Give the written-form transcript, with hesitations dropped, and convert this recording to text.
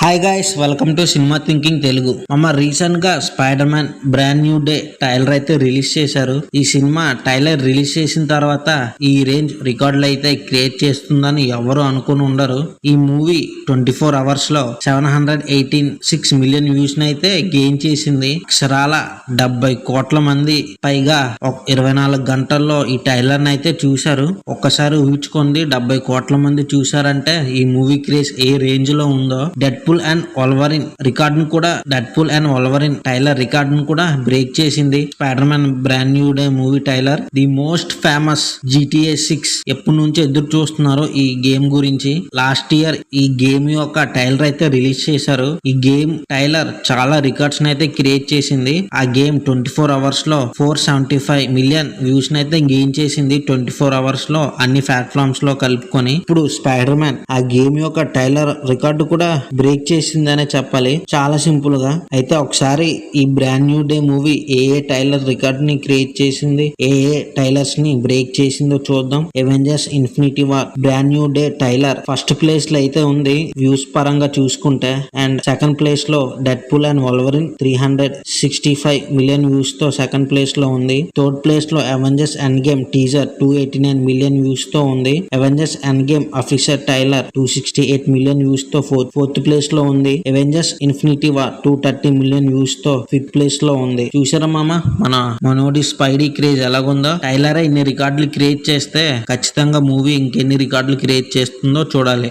Hi guys, welcome to cinema thinking Telugu. మమ్మ recent గా Spider Man brand new day trailer అయితే release చేశారు. ఈ సినిమా టైలర్ రిలీజ్ చేసిన తర్వాత ఈ రేంజ్ రికార్డులు అయితే క్రియేట్ చేస్తుందని ఎవరు అనుకుని ఉండరు. ఈ మూవీ 24 అవర్స్ లో 718 మిలియన్ వ్యూస్ అయితే గెయిన్ చేసింది. అక్షరాల 70 కోట్ల మంది పైగా 24 గంటల్లో ఈ టైలర్ అయితే చూశారు. ఒక్కసారి ఊహించుకోండి, 70 కోట్ల మంది చూశారంటే ఈ మూవీ క్రేజ్ ఏ రేంజ్ లో ఉందో. డెడ్పూల్ అండ్ వోల్వరిన్ రికార్డును కూడా టైలర్ రికార్డును కూడా బ్రేక్ చేసింది. Spider Man brand new day movie trailer. The most famous GTA 6 ఎప్పటి నుంచి ఎదురు చూస్తున్నారు ఈ గేమ్ గురించి. లాస్ట్ ఇయర్ ఈ గేమ్ యొక్క టైలర్ అయితే రిలీజ్ చేశారు. ఈ గేమ్ టైలర్ చాలా రికార్డ్స్ అయితే క్రియేట్ చేసింది. ఆ గేమ్ 24 అవర్స్ లో 475 మిలియన్ వ్యూస్ అయితే గెయిన్ చేసింది. 24 అవర్స్ లో అన్ని ప్లాట్ఫామ్స్ లో కలుపుకొని. ఇప్పుడు స్పైడర్ మ్యాన్ ఆ గేమ్ యొక్క టైలర్ రికార్డు కూడా బ్రేక్ చేసిందనే చెప్పాలి. చాలా సింపుల్ గా అయితే ఒకసారి ఈ బ్రాండ్ న్యూ డే మూవీ ఏ టైలర్ రికార్డ్ ని క్రియేట్ చేసింది, ఏ టైలర్స్ ని బ్రేక్ చేసిందో చూద్దాం. Avengers Infinity War brand new day trailer first place లో అయితే ఉంది వ్యూస్ పరంగా చూసుకుంటే. అండ్ సెకండ్ ప్లేస్ లో Deadpool and Wolverine 365 million views తో సెకండ్ ప్లేస్ లో ఉంది. థర్డ్ ప్లేస్ లో Avengers Endgame teaser 289 million views తో ఉంది. Avengers Endgame official trailer 268 million views తో ఫోర్త్ ప్లేస్ లో ఉంది. Avengers Infinity War 230 million views తో ఫిఫ్త్ ప్లేస్ లో ఉంది. చూసారా మామ మన మనోడి స్పైడీ క్రేజ్ ఎలాగుందో. టైలర్ ఇన్ని రికార్డులు క్రియేట్ చేస్తే ఖచ్చితంగా మూవీ ఇంకెన్ని రికార్డులు క్రియేట్ చేస్తుందో చూడాలి.